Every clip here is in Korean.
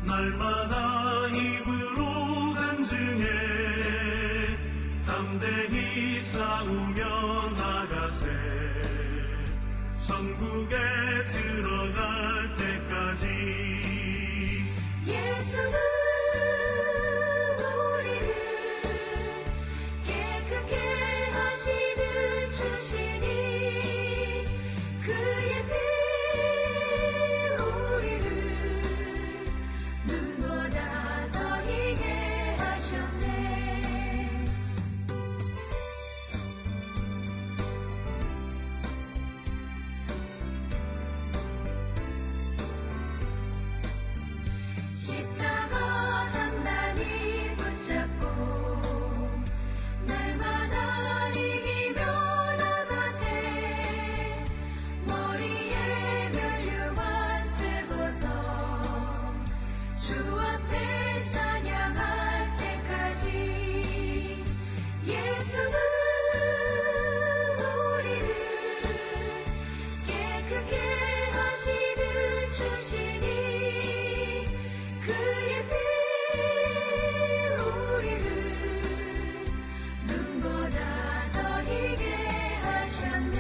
날마다 입으로 간증해 담대히 싸우며 나가세 천국에 들어갈 때까지 예수는 우리를 깨끗게 하시는 주시니 그의 피 우리를 눈보다 더 희게 하셨네. 십자가 단단히 붙잡고 날마다 이기며 나가세 머리에 면류관 쓰고서 주 앞에 찬양할 때까지 예수는 우리를 깨끗게 하시는 주시니 그의 피 우리를 눈보다 더 희게 하셨네.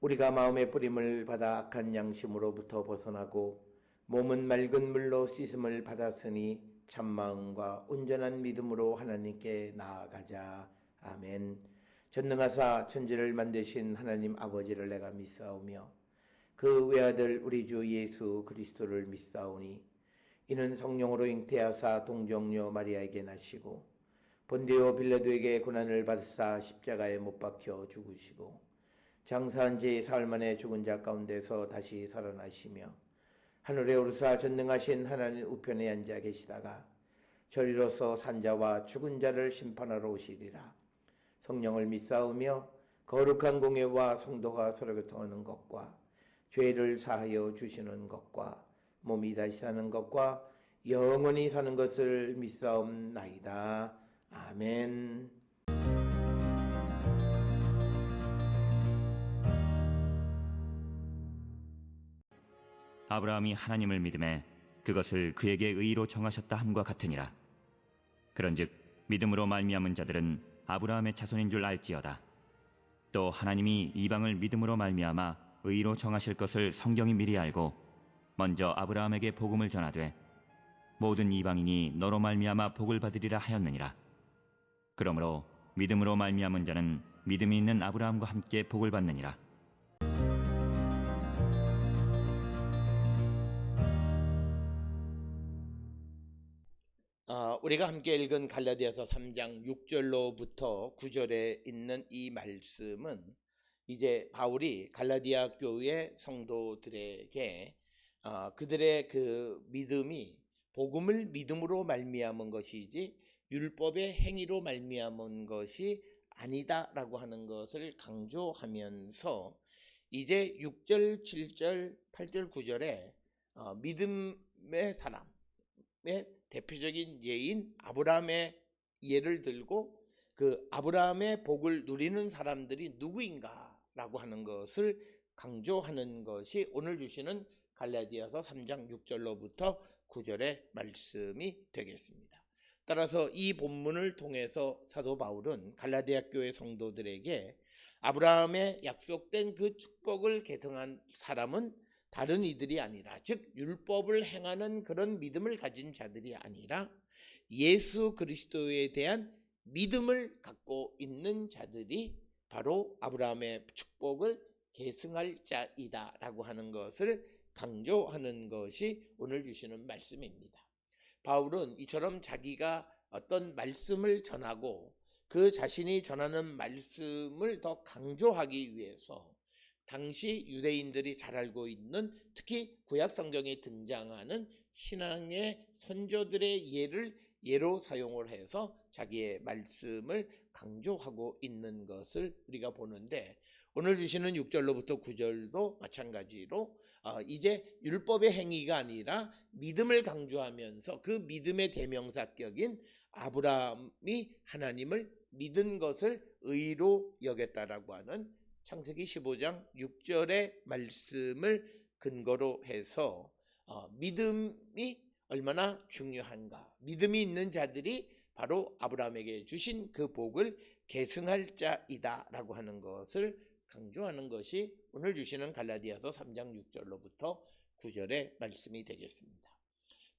우리가 마음의 뿌림을 받아 악한 양심으로부터 벗어나고 몸은 맑은 물로 씻음을 받았으니 참마음과 온전한 믿음으로 하나님께 나아가자. 아멘. 전능하사 천지를 만드신 하나님 아버지를 내가 믿사오며 그 외아들 우리 주 예수 그리스도를 믿사오니 이는 성령으로 잉태하사 동정녀 마리아에게 나시고 본디오 빌라도에게 고난을 받으사 십자가에 못 박혀 죽으시고 장사한 지 사흘 만에 죽은 자 가운데서 다시 살아나시며 하늘에 오르사 전능하신 하나님 우편에 앉아 계시다가 저리로서 산자와 죽은 자를 심판하러 오시리라. 성령을 믿사오며 거룩한 공예와 성도가 서로 교통하는 것과 죄를 사하여 주시는 것과 몸이 다시 사는 것과 영원히 사는 것을 믿사옵나이다. 아멘. 아브라함이 하나님을 믿음에 그것을 그에게 의로 정하셨다 함과 같으니라. 그런즉 믿음으로 말미암은 자들은 아브라함의 자손인 줄 알지어다. 또 하나님이 이방을 믿음으로 말미암아 의로 정하실 것을 성경이 미리 알고 먼저 아브라함에게 복음을 전하되 모든 이방인이 너로 말미암아 복을 받으리라 하였느니라. 그러므로 믿음으로 말미암은 자는 믿음이 있는 아브라함과 함께 복을 받느니라. 우리가 함께 읽은 갈라디아서 3장 6절로부터 9절에 있는 이 말씀은 이제 바울이 갈라디아 교회 성도들에게 그들의 그 믿음이 복음을 믿음으로 말미암은 것이지 율법의 행위로 말미암은 것이 아니다라고 하는 것을 강조하면서 이제 6절, 7절, 8절, 9절에 믿음의 사람의 대표적인 예인 아브라함의 예를 들고 그 아브라함의 복을 누리는 사람들이 누구인가라고 하는 것을 강조하는 것이 오늘 주시는 갈라디아서 3장 6절로부터 9절의 말씀이 되겠습니다. 따라서 이 본문을 통해서 사도 바울은 갈라디아 교회 성도들에게 아브라함의 약속된 그 축복을 계승한 사람은 다른 이들이 아니라 즉 율법을 행하는 그런 믿음을 가진 자들이 아니라 예수 그리스도에 대한 믿음을 갖고 있는 자들이 바로 아브라함의 축복을 계승할 자이다 라고 하는 것을 강조하는 것이 오늘 주시는 말씀입니다. 바울은 이처럼 자기가 어떤 말씀을 전하고 그 자신이 전하는 말씀을 더 강조하기 위해서 당시 유대인들이 잘 알고 있는 특히 구약 성경에 등장하는 신앙의 선조들의 예로 사용을 해서 자기의 말씀을 강조하고 있는 것을 우리가 보는데 오늘 주시는 6절로부터 9절도 마찬가지로 이제 율법의 행위가 아니라 믿음을 강조하면서 그 믿음의 대명사격인 아브라함이 하나님을 믿은 것을 의로 여겼다라고 하는 창세기 15장 6절의 말씀을 근거로 해서 믿음이 얼마나 중요한가, 믿음이 있는 자들이 바로 아브라함에게 주신 그 복을 계승할 자이다라고 하는 것을 강조하는 것이 오늘 주시는 갈라디아서 3장 6절로부터 9절의 말씀이 되겠습니다.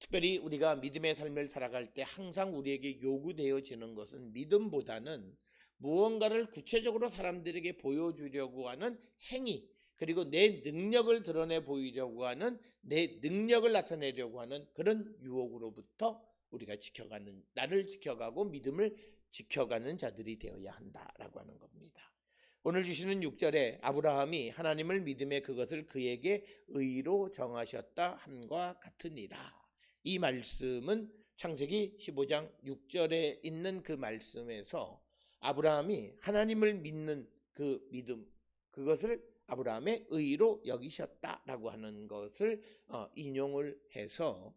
특별히 우리가 믿음의 삶을 살아갈 때 항상 우리에게 요구되어지는 것은 믿음보다는 무언가를 구체적으로 사람들에게 보여주려고 하는 행위, 그리고 내 능력을 드러내 보이려고 하는, 내 능력을 나타내려고 하는 그런 유혹으로부터 우리가 나를 지켜가고 믿음을 지켜가는 자들이 되어야 한다라고 하는 겁니다. 오늘 주시는 6절에 아브라함이 하나님을 믿음에 그것을 그에게 의로 정하셨다 함과 같으니라. 이 말씀은 창세기 15장 6절에 있는 그 말씀에서 아브라함이 하나님을 믿는 그 믿음, 그것을 아브라함의 의로 여기셨다라고 하는 것을 인용을 해서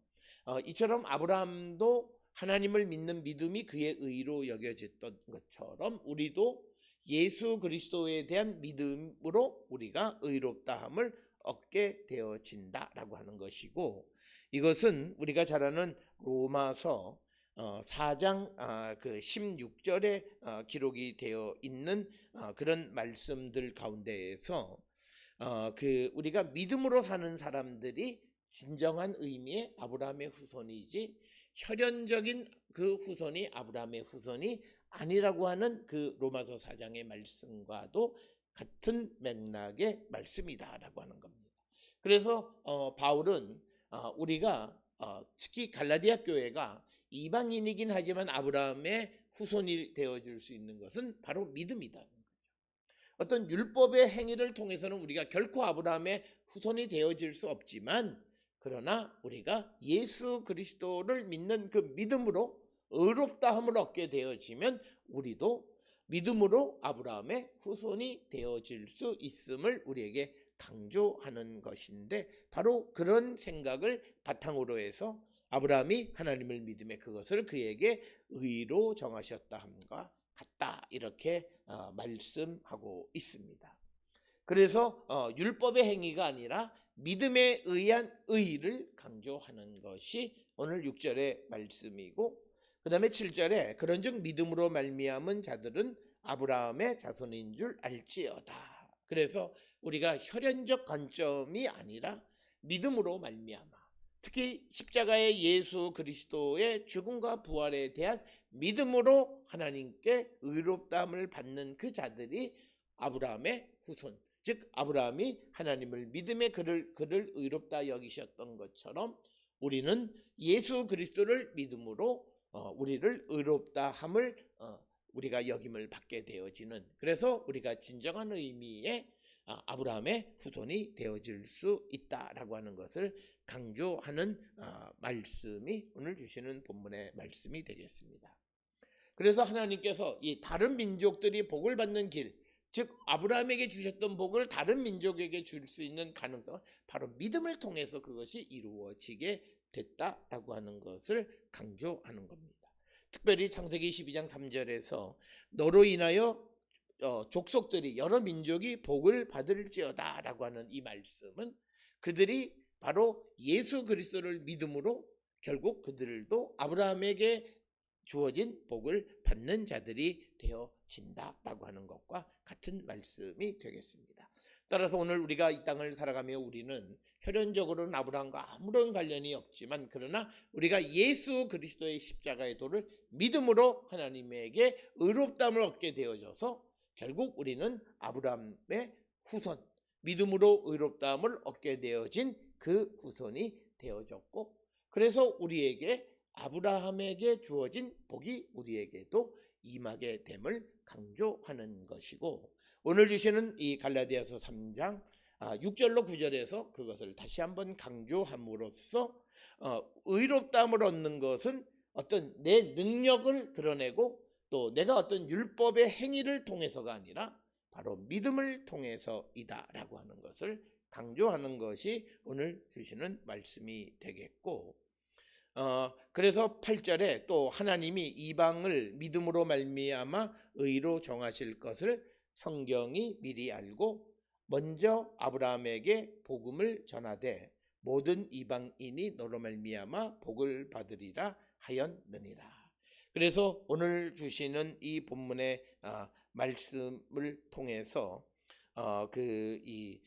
이처럼 아브라함도 하나님을 믿는 믿음이 그의 의로 여겨졌던 것처럼 우리도 예수 그리스도에 대한 믿음으로 우리가 의롭다함을 얻게 되어진다라고 하는 것이고, 이것은 우리가 잘 아는 로마서 4장 그 16절에 기록이 되어 있는 그런 말씀들 가운데에서 그 우리가 믿음으로 사는 사람들이 진정한 의미의 아브라함의 후손이지 혈연적인 그 후손이 아브라함의 후손이 아니라고 하는 그 로마서 4장의 말씀과도 같은 맥락의 말씀이다라고 하는 겁니다. 그래서 바울은 우리가 특히 갈라디아 교회가 이방인이긴 하지만 아브라함의 후손이 되어줄 수 있는 것은 바로 믿음이다는 거죠. 어떤 율법의 행위를 통해서는 우리가 결코 아브라함의 후손이 되어질 수 없지만, 그러나 우리가 예수 그리스도를 믿는 그 믿음으로 의롭다함을 얻게 되어지면 우리도 믿음으로 아브라함의 후손이 되어질 수 있음을 우리에게 강조하는 것인데, 바로 그런 생각을 바탕으로 해서 아브라함이 하나님을 믿음에 그것을 그에게 의로 정하셨다 함과 같다 이렇게 말씀하고 있습니다. 그래서 율법의 행위가 아니라 믿음에 의한 의를 강조하는 것이 오늘 6절의 말씀이고, 그 다음에 7절에 그런즉 믿음으로 말미암은 자들은 아브라함의 자손인 줄 알지어다. 그래서 우리가 혈연적 관점이 아니라 믿음으로 말미암아, 특히 십자가의 예수 그리스도의 죽음과 부활에 대한 믿음으로 하나님께 의롭다함을 받는 그 자들이 아브라함의 후손, 즉 아브라함이 하나님을 믿음의 그를 의롭다 여기셨던 것처럼 우리는 예수 그리스도를 믿음으로 우리를 의롭다함을 우리가 역임을 받게 되어지는, 그래서 우리가 진정한 의미의 아브라함의 후손이 되어질 수 있다라고 하는 것을 강조하는 말씀이 오늘 주시는 본문의 말씀이 되겠습니다. 그래서 하나님께서 이 다른 민족들이 복을 받는 길, 즉 아브라함에게 주셨던 복을 다른 민족에게 줄 수 있는 가능성은 바로 믿음을 통해서 그것이 이루어지게 됐다라고 하는 것을 강조하는 겁니다. 특별히 창세기 12장 3절에서 너로 인하여 족속들이 여러 민족이 복을 받을지어다 라고 하는 이 말씀은 그들이 바로 예수 그리스도를 믿음으로 결국 그들도 아브라함에게 주어진 복을 받는 자들이 되어진다라고 하는 것과 같은 말씀이 되겠습니다. 따라서 오늘 우리가 이 땅을 살아가며 우리는 혈연적으로는 아브라함과 아무런 관련이 없지만, 그러나 우리가 예수 그리스도의 십자가의 도를 믿음으로 하나님에게 의롭다함을 얻게 되어져서 결국 우리는 아브라함의 후손, 믿음으로 의롭다함을 얻게 되어진 그 후손이 되어졌고, 그래서 우리에게 아브라함에게 주어진 복이 우리에게도 임하게 됨을 강조하는 것이고, 오늘 주시는 이 갈라디아서 3장 6절로 9절에서 그것을 다시 한번 강조함으로써 의롭다함을 얻는 것은 어떤 내 능력을 드러내고 또 내가 어떤 율법의 행위를 통해서가 아니라 바로 믿음을 통해서이다 라고 하는 것을 강조하는 것이 오늘 주시는 말씀이 되겠고, 그래서 8절에 또 하나님이 이방을 믿음으로 말미암아 의로 정하실 것을 성경이 미리 알고 먼저 아브라함에게 복음을 전하되 모든 이방인이 너로 말미암아 복을 받으리라 하였느니라. 그래서 오늘 주시는 이 본문의 말씀을 통해서 이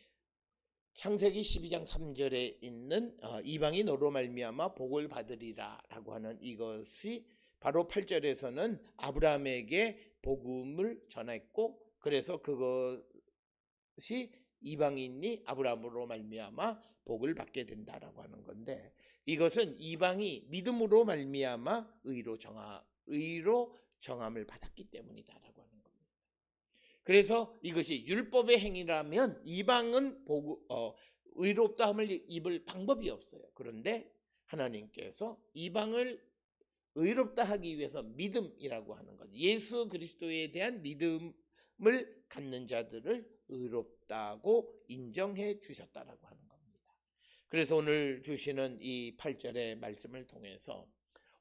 창세기 12장 3절에 있는 이방이 너로 말미암아 복을 받으리라 라고 하는 이것이 바로 8절에서는 아브라함에게 복음을 전했고, 그래서 그것이 이방인이 아브라함으로 말미암아 복을 받게 된다라고 하는 건데, 이것은 이방이 믿음으로 말미암아 의로 정함을 받았기 때문이다라고 하는 겁니다. 그래서 이것이 율법의 행위라면 이방은 의롭다함을 입을 방법이 없어요. 그런데 하나님께서 이방을 의롭다 하기 위해서 믿음이라고 하는 것, 예수 그리스도에 대한 믿음을 갖는 자들을 의롭다고 인정해 주셨다라고 하는 겁니다. 그래서 오늘 주시는 이 8절의 말씀을 통해서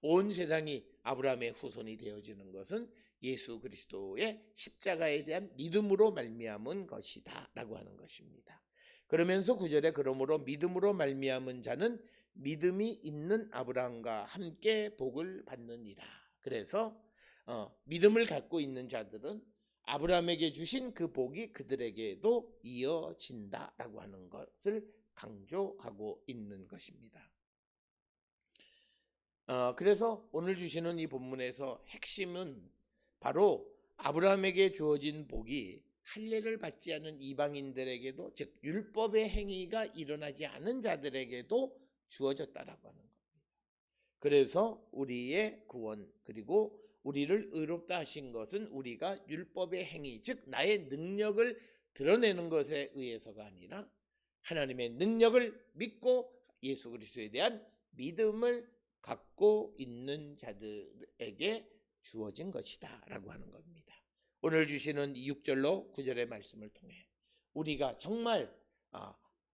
온 세상이 아브라함의 후손이 되어지는 것은 예수 그리스도의 십자가에 대한 믿음으로 말미암은 것이다 라고 하는 것입니다. 그러면서 9절에 그러므로 믿음으로 말미암은 자는 믿음이 있는 아브라함과 함께 복을 받느니라. 그래서 믿음을 갖고 있는 자들은 아브라함에게 주신 그 복이 그들에게도 이어진다라고 하는 것을 강조하고 있는 것입니다. 그래서 오늘 주시는 이 본문에서 핵심은 바로 아브라함에게 주어진 복이 할례를 받지 않은 이방인들에게도, 즉 율법의 행위가 일어나지 않은 자들에게도 주어졌다라고 하는 겁니다. 그래서 우리의 구원, 그리고 우리를 의롭다 하신 것은 우리가 율법의 행위, 즉 나의 능력을 드러내는 것에 의해서가 아니라 하나님의 능력을 믿고 예수 그리스도에 대한 믿음을 갖고 있는 자들에게 주어진 것이다 라고 하는 겁니다. 오늘 주시는 6절로 9절의 말씀을 통해 우리가 정말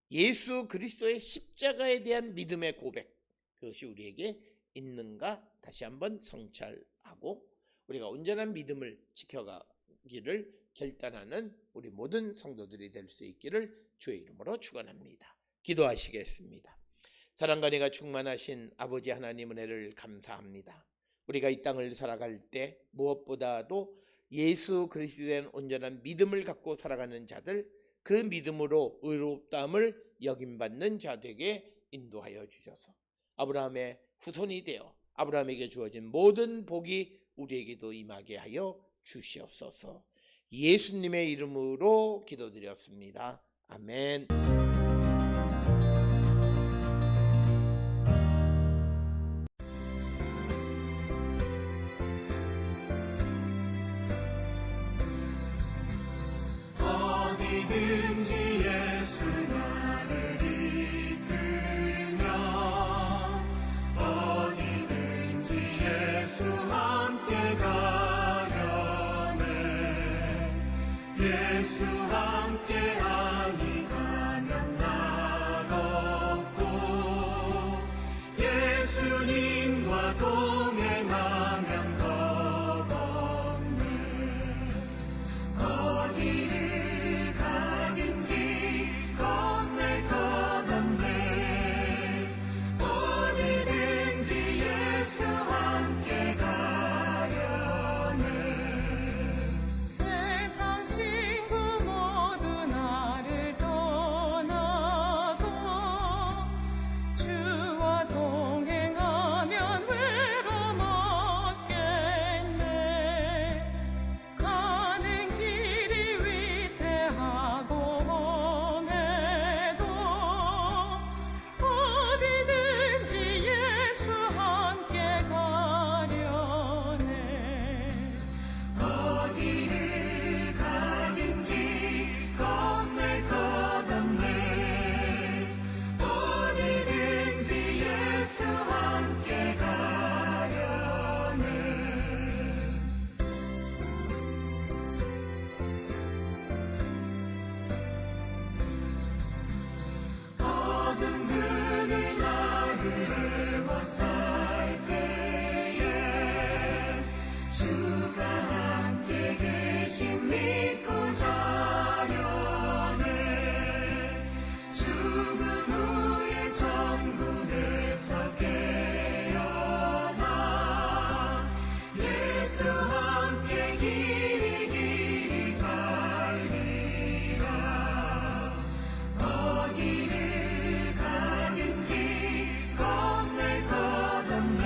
예수 그리스도의 십자가에 대한 믿음의 고백, 그것이 우리에게 있는가 다시 한번 성찰하고 우리가 온전한 믿음을 지켜가기를 결단하는 우리 모든 성도들이 될 수 있기를 주의 이름으로 축원합니다. 기도하시겠습니다. 사랑과 은혜가 충만하신 아버지 하나님 은혜를 감사합니다. 우리가 이 땅을 살아갈 때 무엇보다도 예수 그리스도에 대한 온전한 믿음을 갖고 살아가는 자들, 그 믿음으로 의롭다함을 여김받는 자들에게 인도하여 주셔서 아브라함의 후손이 되어 아브라함에게 주어진 모든 복이 우리에게도 임하게 하여 주시옵소서. 예수님의 이름으로 기도드렸습니다. 아멘. 어디든지 예수 나를 이끌면 어디든지 예수 함께 가려네 예수 함께하니 가면 나덥고 예수님과 동행하면 더 걷네 어디를 가든지 겁낼 것 없네 어디든지 예수 함께 가려네 세상 친구 모두 나를 떠나도 주와 동행하면 외로움 없겠네 가는 길이 위태하고 험해도 어디든지 예수 함께 가려네 어디를 가든지 겁낼 것 없네 어디든지 예수 함께 가려네 어둠 그늘 나를 에워쌀 때에 주가 함께 계신 믿고 자려네 죽은 후에 천국에서 깨어나 예수 함께 길이 길이 살리라 어디를 가든지 겁낼 것 없네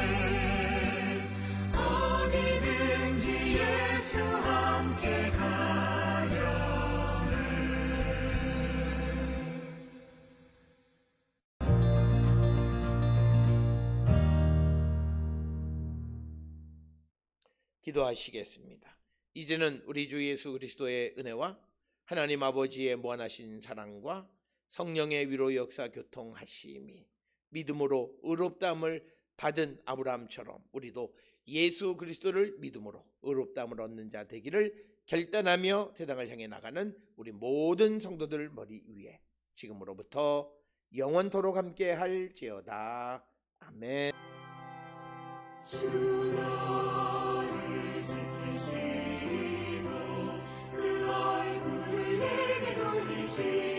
어디든지 예수 함께 가려네 기도하시겠습니다. 이제는 우리 주 예수 그리스도의 은혜와 하나님 아버지의 무한하신 사랑과 성령의 위로 역사 교통하심이 믿음으로 의롭다함을 받은 아브라함처럼 우리도 예수 그리스도를 믿음으로 의롭다함을 얻는 자 되기를 결단하며 세상을 향해 나가는 우리 모든 성도들 머리 위에 지금으로부터 영원토록 함께 할지어다. 아멘. 주 너를 지키시고 그 얼굴을 내게 돌리시고